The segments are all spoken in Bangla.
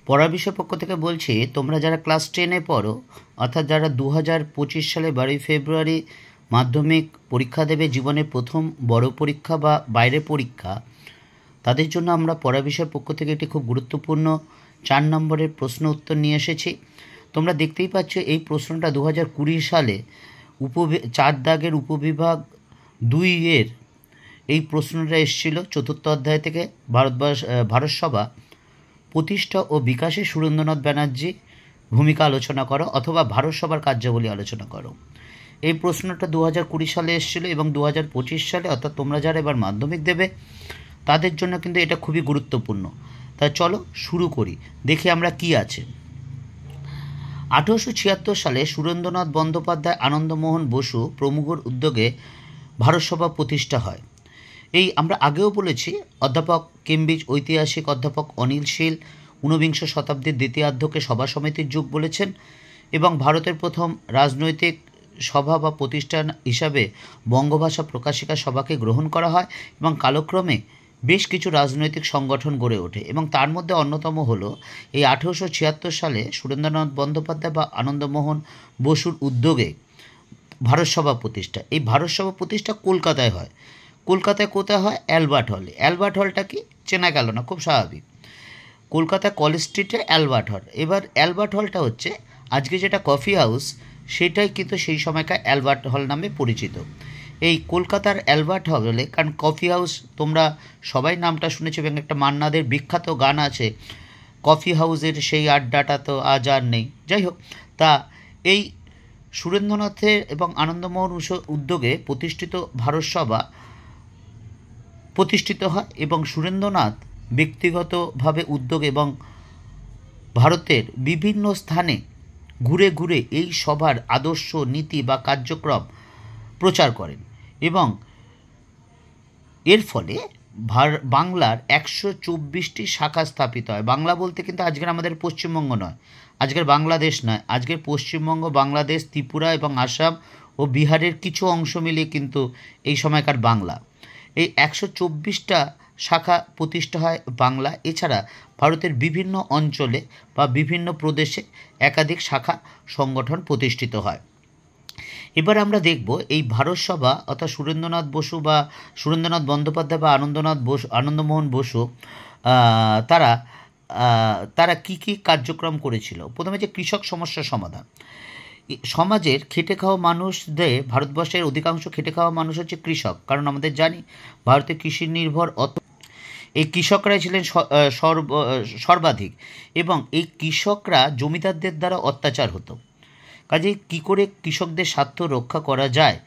পড়ার বিষয় পক্ষ থেকে বলছি, তোমরা যারা ক্লাস 10-এ পড়ো, অর্থাৎ যারা 2025 সালে 12 ফেব্রুয়ারি মাধ্যমিক পরীক্ষা দেবে, জীবনের প্রথম বড় পরীক্ষা বা বাইরের পরীক্ষা, তাদের জন্য আমরা পড়া বিষয় পক্ষ থেকে একটি খুব গুরুত্বপূর্ণ 4 নম্বরের প্রশ্ন উত্তর নিয়ে এসেছি। তোমরা দেখতেই পাচ্ছ এই প্রশ্নটা 2020 সালে 4 দাগের উপবিভাগ 2-এর এই প্রশ্নটা এসেছিল 4র্থ অধ্যায় থেকে। ভারতসভা প্রতিষ্ঠা ও বিকাশে সুরেন্দ্রনাথ ব্যানার্জি ভূমিকা আলোচনা করো, অথবা ভারতসভার কার্যাবলী আলোচনা করো। এই প্রশ্নটা 2020 সালে এসেছিল এবং 2025 সালে, অর্থাৎ তোমরা যারা এবার মাধ্যমিক দেবে তাদের জন্য কিন্তু এটা খুবই গুরুত্বপূর্ণ। তাই চলো শুরু করি, দেখি আমরা কি আছে। 1876 সালে সুরেন্দ্রনাথ বন্দ্যোপাধ্যায়, আনন্দমোহন বসু প্রমুখের উদ্যোগে ভারতসভা প্রতিষ্ঠা হয়। এই আমরা আগেও বলেছি, অধ্যাপক কেমব্রিজ ঐতিহাসিক অধ্যাপক অনিল শীল 19বিংশ শতাব্দীর দ্বিতীয়ার্ধকে সভা সমিতির যুগ বলেছেন এবং ভারতের প্রথম রাজনৈতিক সভা বা প্রতিষ্ঠান হিসাবে বঙ্গভাষা প্রকাশিকা সভাকে গ্রহণ করা হয় এবং কালক্রমে বেশ কিছু রাজনৈতিক সংগঠন গড়ে ওঠে এবং তার মধ্যে অন্যতম হলো এই 1876 সালে সুরেন্দ্রনাথ বন্দ্যোপাধ্যায় বা আনন্দমোহন বসুর উদ্যোগে ভারতসভা প্রতিষ্ঠা। এই ভারতসভা প্রতিষ্ঠা কলকাতায় হয়। কলকাতায় কোথায় হয়? অ্যালবার্ট হলে। অ্যালবার্ট হলটা কি চেনা গেল না, খুব স্বাভাবিক। কলকাতা কলেজ স্ট্রিটে অ্যালবার্ট হল। এবার অ্যালবার্ট হলটা হচ্ছে আজকে যেটা কফি হাউস, সেটাই কিন্তু সেই সময়কার অ্যালবার্ট হল নামে পরিচিত। এই কলকাতার অ্যালবার্ট হলে, কারণ কফি হাউস তোমরা সবাই নামটা শুনেছো এবং একটা মান্নাদের বিখ্যাত গান আছে, কফি হাউসের সেই আড্ডাটা তো আজ আর নেই। যাই হোক, তা এই সুরেন্দ্রনাথের এবং আনন্দমোহন উদ্যোগে প্রতিষ্ঠিত ভারতসভা প্রতিষ্ঠিত হয় এবং সুরেন্দ্রনাথ ব্যক্তিগতভাবে উদ্যোগ এবং ভারতের বিভিন্ন স্থানে ঘুরে ঘুরে এই সভার আদর্শ, নীতি বা কার্যক্রম প্রচার করেন এবং এর ফলে বাংলার 124টি শাখা স্থাপিত হয়। বাংলা বলতে কিন্তু আজকের আমাদের পশ্চিমবঙ্গ নয়, আজকের বাংলাদেশ নয়, আজকের পশ্চিমবঙ্গ, বাংলাদেশ, ত্রিপুরা এবং আসাম ও বিহারের কিছু অংশ মিলিয়ে কিন্তু এই সময়কার বাংলা। এই 124টা শাখা প্রতিষ্ঠা হয় বাংলা। এছাড়া ভারতের বিভিন্ন অঞ্চলে বা বিভিন্ন প্রদেশে একাধিক শাখা সংগঠন প্রতিষ্ঠিত হয়। এবার আমরা দেখব এই ভারতসভা, অর্থাৎ সুরেন্দ্রনাথ বসু বা সুরেন্দ্রনাথ বন্দ্যোপাধ্যায় বা আনন্দমোহন বসু তারা কি কি কার্যক্রম করেছিল। প্রথমে যে কৃষক সমস্যার সমাধান। সমাজের খেটে খাওয়া মানুষদের, ভারতবর্ষের অধিকাংশ খেটে খাওয়া মানুষ হচ্ছে কৃষক, কারণ আমাদের জানি ভারতে কৃষি নির্ভর এই কৃষকরাই ছিলেন সর্বাধিক এবং এই কৃষকরা জমিদারদের দ্বারা অত্যাচার হতো। কাজেই কী করে কৃষকদের স্বার্থ রক্ষা করা যায়,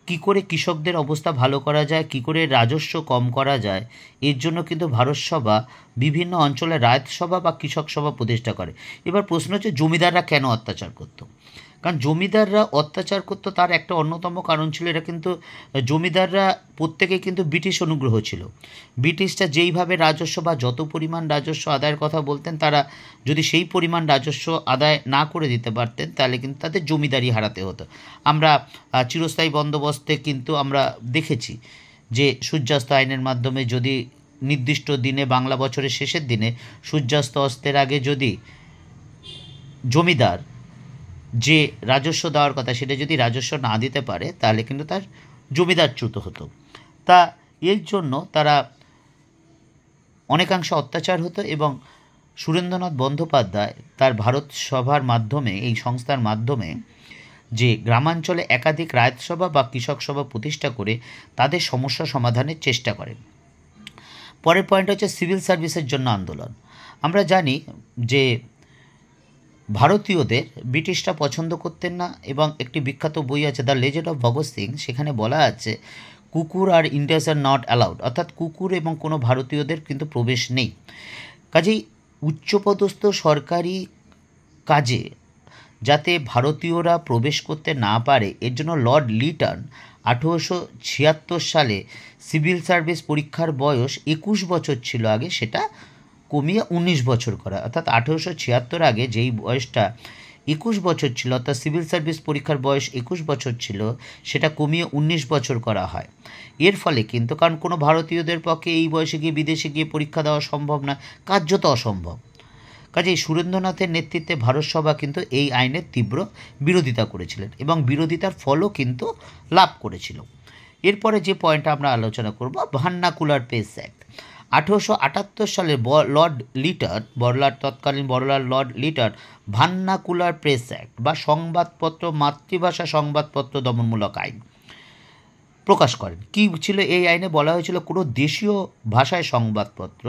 কী করে কৃষকদের অবস্থা ভালো করা যায়, কী করে রাজস্ব কম করা যায়, এর জন্য কিন্তু ভারতসভা বিভিন্ন অঞ্চলে রায়তসভা বা কৃষক সভা প্রতিষ্ঠা করে। এবার প্রশ্ন হচ্ছে জমিদাররা কেন অত্যাচার করতো? কারণ জমিদাররা অত্যাচার করতো তার একটা অন্যতম কারণ ছিল, এটা কিন্তু জমিদাররা প্রত্যেকেই কিন্তু ব্রিটিশ অনুগ্রহ ছিল। ব্রিটিশরা যেইভাবে রাজস্ব বা যত পরিমাণ রাজস্ব আদায়ের কথা বলতেন, তারা যদি সেই পরিমাণ রাজস্ব আদায় না করে দিতে পারতেন তাহলে কিন্তু তাদের জমিদারি হারাতে হতো। আমরা চিরস্থায়ী বন্দোবস্তে কিন্তু আমরা দেখেছি যে সূর্যাস্ত আইনের মাধ্যমে যদি নির্দিষ্ট দিনে, বাংলা বছরের শেষের দিনে সূর্যাস্ত অস্তের আগে যদি জমিদার যে রাজস্ব দেওয়ার কথা সেটা যদি রাজস্ব না দিতে পারে তাহলে কিন্তু তার জমিদারচ্যুত হতো। তা এর জন্য তারা অনেকাংশে অত্যাচার হতো এবং সুরেন্দ্রনাথ বন্দ্যোপাধ্যায় তার ভারত সভার মাধ্যমে, এই সংস্থার মাধ্যমে যে গ্রামাঞ্চলে একাধিক রায়তসভা বা কৃষক সভা প্রতিষ্ঠা করে তাদের সমস্যা সমাধানের চেষ্টা করেন। পরের পয়েন্ট হচ্ছে সিভিল সার্ভিসের জন্য আন্দোলন। আমরা জানি যে ভারতীয়দের ব্রিটিশরা পছন্দ করতেন না এবং একটি বিখ্যাত বই আছে the legend of Bhagat Singh, সেখানে বলা আছে কুকুর আর ইন্ডিয়াস আর নট অ্যালাউড, অর্থাৎ কুকুর এবং কোনো ভারতীয়দের কিন্তু প্রবেশ নেই। কাজেই উচ্চপদস্থ সরকারি কাজে যাতে ভারতীয়রা প্রবেশ করতে না পারে, এর জন্য লর্ড লিটন 1876 সালে সিভিল সার্ভিস পরীক্ষার বয়স 21 বছর ছিল আগে, সেটা কমিয়ে 19 বছর করা। অর্থাৎ 1876 আগে যেই বয়সটা 21 বছর ছিল, অর্থাৎ সিভিল সার্ভিস পরীক্ষার বয়স 21 বছর ছিল, সেটা কমিয়ে 19 বছর করা হয়। এর ফলে কিন্তু, কারণ কোনো ভারতীয়দের পক্ষে এই বয়সে গিয়ে বিদেশে গিয়ে পরীক্ষা দেওয়া সম্ভব নয়, কার্যত অসম্ভব। কাজেই সুরেন্দ্রনাথের নেতৃত্বে ভারতসভা কিন্তু এই আইনের তীব্র বিরোধিতা করেছিলেন এবং বিরোধিতার ফলও কিন্তু লাভ করেছিল। এরপরে যে পয়েন্টটা আমরা আলোচনা করব, ভার্নাকুলার প্রেস অ্যাক্ট। 1878 সালে লর্ড লিটন, তৎকালীন বড়লাট Lord Lytton vernacular press act বা সংবাদপত্র, মাতৃভাষা সংবাদপত্র দমনমূলক আইন প্রকাশ করেন। কী ছিল এই আইনে? বলা হয়েছিল কোনো দেশীয় ভাষায় সংবাদপত্র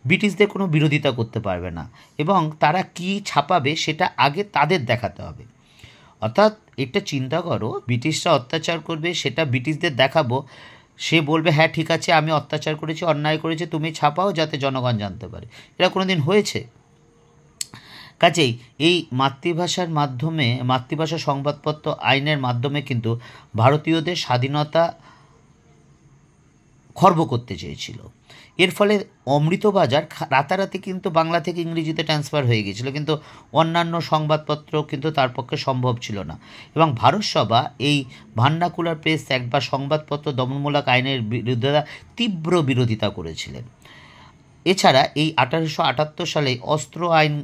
ব্রিটিশদের কোনো বিরোধিতা করতে পারবে না এবং তারা কি ছাপাবে সেটা আগে তাদের দেখাতে হবে। অর্থাৎ এটা চিন্তা করো, ব্রিটিশরা অত্যাচার করবে, সেটা ব্রিটিশদের দেখাবো, সে বলবে হ্যাঁ ঠিক আছে আমি অত্যাচার করেছি, অন্যায় করেছি, তুমি ছাপাও যাতে জনগণ জানতে পারে। এটা কোনো দিন হয়েছে? কাজেই এই মাতৃভাষার মাধ্যমে, মাতৃভাষা সংবাদপত্র আইনের মাধ্যমে কিন্তু ভারতীয়দের স্বাধীনতা খর্ব করতে চেয়েছিল। এর ফলে অমৃতবাজার রাতারাতি কিন্তু বাংলা থেকে ইংরেজিতে ট্রান্সফার হয়ে গিয়েছিল, কিন্তু অন্যান্য সংবাদপত্র কিন্তু তার পক্ষে সম্ভব ছিল না এবং ভারতসভা এই ভার্নাকুলার প্রেস অ্যাক্ট বা সংবাদপত্র দমনমূলক আইনের বিরুদ্ধে তীব্র বিরোধিতা করেছিলেন। এছাড়া এই 1878 সালে অস্ত্র আইন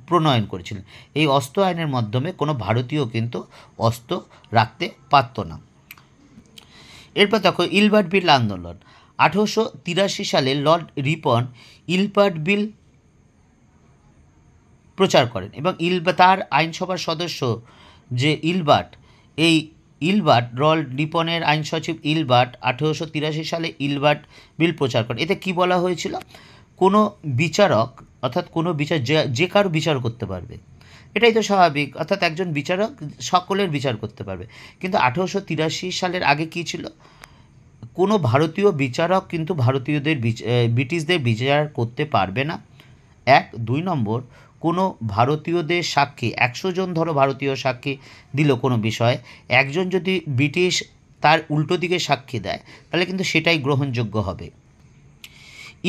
প্রণয়ন করেছিলেন। এই অস্ত্র আইনের মাধ্যমে কোনো ভারতীয় কিন্তু অস্ত্র রাখতে পারত না। এরপর দেখো ইলবার্ট বিল আন্দোলন। 1883 সালে লর্ড রিপন ইলবার্ট বিল প্রচার করেন এবং তার আইনসভার সদস্য যে ইলবার্ট, এই ইলবার্ট, লর্ড রিপনের আইন সচিব ইলবার্ট 1883 সালে ইলবার্ট বিল প্রচার করেন। এতে কি বলা হয়েছিল? কোনো বিচারক, অর্থাৎ কোনো বিচার যে কারো বিচার করতে পারবে, এটাই তো স্বাভাবিক, অর্থাৎ একজন বিচারক সকলের বিচার করতে পারবে। কিন্তু 1883 সালের আগে কী ছিল? কোনো ভারতীয় বিচারক কিন্তু ব্রিটিশদের বিচার করতে পারবে না, 1। 2 নম্বর, কোনো ভারতীয়দের সাক্ষী, 100 জন ধরো ভারতীয় সাক্ষী দিল কোনো বিষয়ে, একজন যদি ব্রিটিশ তার উল্টো দিকে সাক্ষী দেয় তাহলে কিন্তু সেটাই গ্রহণযোগ্য হবে।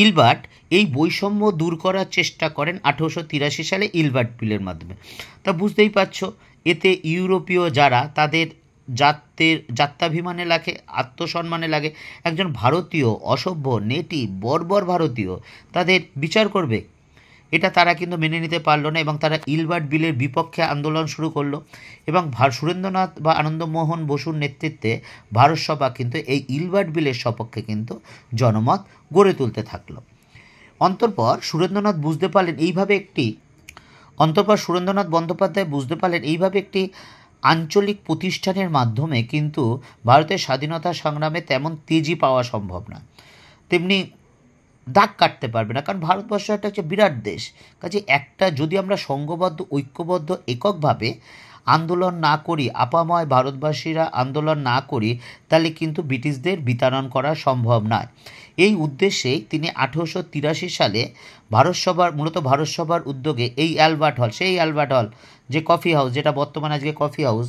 ইলবার্ট এই বৈষম্য দূর করার চেষ্টা করেন 1883 সালে ইলবার্ট বিলের মাধ্যমে। তা বুঝতেই পারছো, এতে ইউরোপীয় যারা তাদের জাত্যাভিমানে লাগে, আত্মসম্মানে লাগে, একজন ভারতীয় অসভ্য, নেটিভ, বর্বর ভারতীয় তাদের বিচার করবে, এটা তারা কিন্তু মেনে নিতে পারলো না এবং তারা ইলবার্ট বিলের বিপক্ষে আন্দোলন শুরু করলো এবং সুরেন্দ্রনাথ বা আনন্দমোহন বসুর নেতৃত্বে ভারতসভা কিন্তু এই ইলবার্ট বিলের সপক্ষে কিন্তু জনমত গড়ে তুলতে থাকলো। সুরেন্দ্রনাথ বন্দ্যোপাধ্যায় বুঝতে পারলেন এইভাবে একটি আঞ্চলিক প্রতিষ্ঠানের মাধ্যমে কিন্তু ভারতের স্বাধীনতা সংগ্রামে তেমন তেজি পাওয়া সম্ভব না, তেমনি দাগ কাটতে পারবে না, কারণ ভারতবর্ষ একটা বিরাট দেশ। কাজে যদি আমরা সংঘবদ্ধ, ঐক্যবদ্ধ, এককভাবে আন্দোলন না করি, আপাময় ভারতবাসীরা আন্দোলন না করি, তাহলে কিন্তু ব্রিটিশদের বিতাড়ন করা সম্ভব নয়। এই উদ্দেশ্যেই তিনি 1883 সালে ভারতসভার উদ্যোগে এই সেই অ্যালবার্ট হল, যে কফি হাউস, যেটা বর্তমানে আজকে কফি হাউস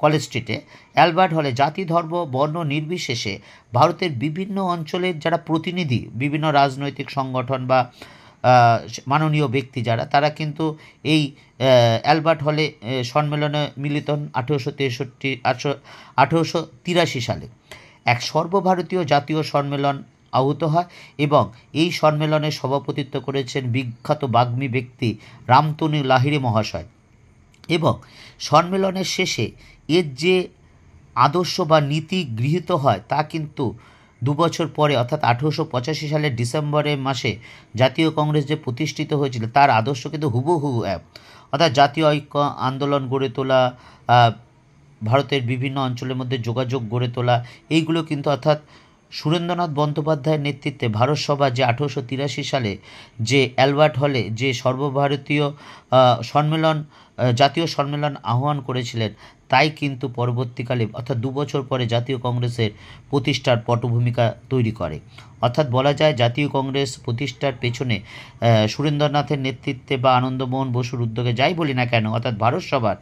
কলেজ স্ট্রিটে, অ্যালবার্ট হলে জাতি, ধর্ম, বর্ণ নির্বিশেষে ভারতের বিভিন্ন অঞ্চলের যারা প্রতিনিধি, বিভিন্ন রাজনৈতিক সংগঠন বা মাননীয় ব্যক্তি যারা, তারা কিন্তু এই অ্যালবার্ট হলে সম্মেলনে মিলিত হন 1883 সালে। এক সর্বভারতীয় জাতীয় সম্মেলন আহুত হয় এবং এই সম্মেলনে সভাপতিত্ব করেছেন বিখ্যাত বাগ্মী ব্যক্তি রামতনু লাহিড়ী মহাশয় এবং সম্মেলনের শেষে এর যে আদর্শ বা নীতি গৃহীত হয় তা কিন্তু 2 বছর পরে, অর্থাৎ 1885 সালের ডিসেম্বরের মাসে জাতীয় কংগ্রেস যে প্রতিষ্ঠিত হয়েছিল তার আদর্শ কিন্তু হুবহু এক, অর্থাৎ জাতীয় ঐক্য আন্দোলন গড়ে তোলা, ভারতের বিভিন্ন অঞ্চলের মধ্যে যোগাযোগ গড়ে তোলা, এইগুলো কিন্তু, অর্থাৎ সুরেন্দ্রনাথ বন্দ্যোপাধ্যায়ের নেতৃত্বে ভারতসভা যে 1883 সালে যে অ্যালবার্ট হলে যে সর্বভারতীয় জাতীয় সম্মেলন আহ্বান করেছিলেন, তাই কিন্তু পরবর্তীকালে, অর্থাৎ 2 বছর পরে জাতীয় কংগ্রেসের প্রতিষ্ঠার পটভূমিকা তৈরি করে। অর্থাৎ বলা যায় জাতীয় কংগ্রেস প্রতিষ্ঠার পেছনে সুরেন্দ্রনাথের নেতৃত্বে বা আনন্দমোহন বসুর উদ্যোগে, যাই বলি না কেন, অর্থাৎ ভারতসভার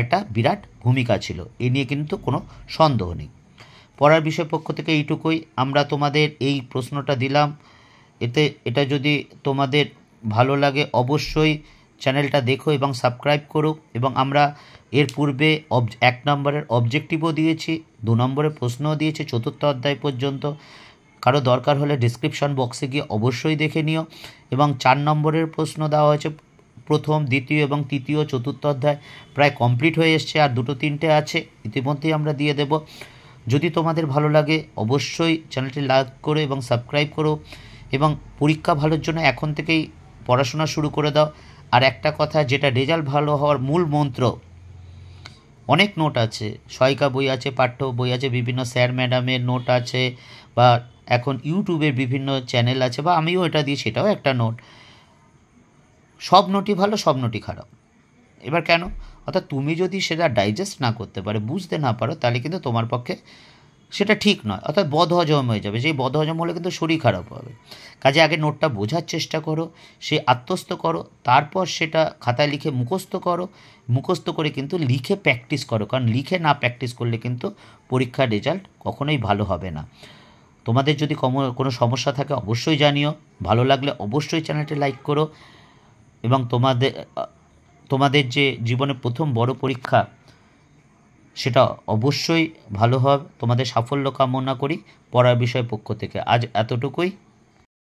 একটা বিরাট ভূমিকা ছিল, এ নিয়ে কিন্তু কোনো সন্দেহ নেই। পড়ার বিষয় পক্ষ থেকে এইটুকুই, আমরা তোমাদের এই প্রশ্নটা দিলাম, এটা যদি তোমাদের ভালো লাগে অবশ্যই চ্যানেলটা দেখো এবং সাবস্ক্রাইব করো। এবং আমরা এর পূর্বে 1 নম্বরের অবজেক্টিভও দিয়েছি, 2 নম্বরের প্রশ্নও দিয়েছি 4র্থ অধ্যায় পর্যন্ত। কারো দরকার হলে ডিসক্রিপশন বক্সে গিয়ে অবশ্যই দেখে নিও। এবং 4 নম্বরের প্রশ্ন দেওয়া হয়েছে প্রথম, দ্বিতীয় এবং তৃতীয়, চতুর্থ অধ্যায় প্রায় কমপ্লিট হয়ে এসছে, আর 2-3টে আছে, ইতিমধ্যেই আমরা দিয়ে দেব। যদি তোমাদের ভালো লাগে অবশ্যই চ্যানেলটি লাইক করো এবং সাবস্ক্রাইব করো, এবং পরীক্ষা ভালোর জন্য এখন থেকেই পড়াশোনা শুরু করে দাও। আর একটা কথা, যেটা রেজাল্ট ভালো হওয়ার মূল মন্ত্র, অনেক নোট আছে, সহায়িকা বই আছে, পাঠ্য বই আছে, বিভিন্ন স্যার ম্যাডামের নোট আছে, বা এখন ইউটিউবের বিভিন্ন চ্যানেল আছে, বা আমিও এটা দিই, সেটাও একটা নোট। সব নোটই ভালো, সব নোটই খারাপ। এবার কেন? অর্থাৎ তুমি যদি সেটা ডাইজেস্ট না করতে পারো, বুঝতে না পারো, তাহলে কিন্তু তোমার পক্ষে সেটা ঠিক নয়, অর্থাৎ বদহজম হয়ে যাবে। সেই বদহজম হলে কিন্তু শরীর খারাপ হবে। কাজে আগে নোটটা বোঝার চেষ্টা করো, সে আত্মস্থ করো, তারপর সেটা খাতায় লিখে মুখস্থ করো, মুখস্থ করে কিন্তু লিখে প্র্যাকটিস করো, কারণ লিখে না প্র্যাকটিস করলে কিন্তু পরীক্ষার রেজাল্ট কখনোই ভালো হবে না। তোমাদের যদি কোনো সমস্যা থাকে অবশ্যই জানিও, ভালো লাগলে অবশ্যই চ্যানেলটি লাইক করো, এবং তোমাদের যে জীবনে প্রথম বড় পরীক্ষা, সেটা অবশ্যই ভালো হবে। তোমাদের সাফল্য কামনা করি পড়ার বিষয় পক্ষ থেকে। আজ এতটুকুই।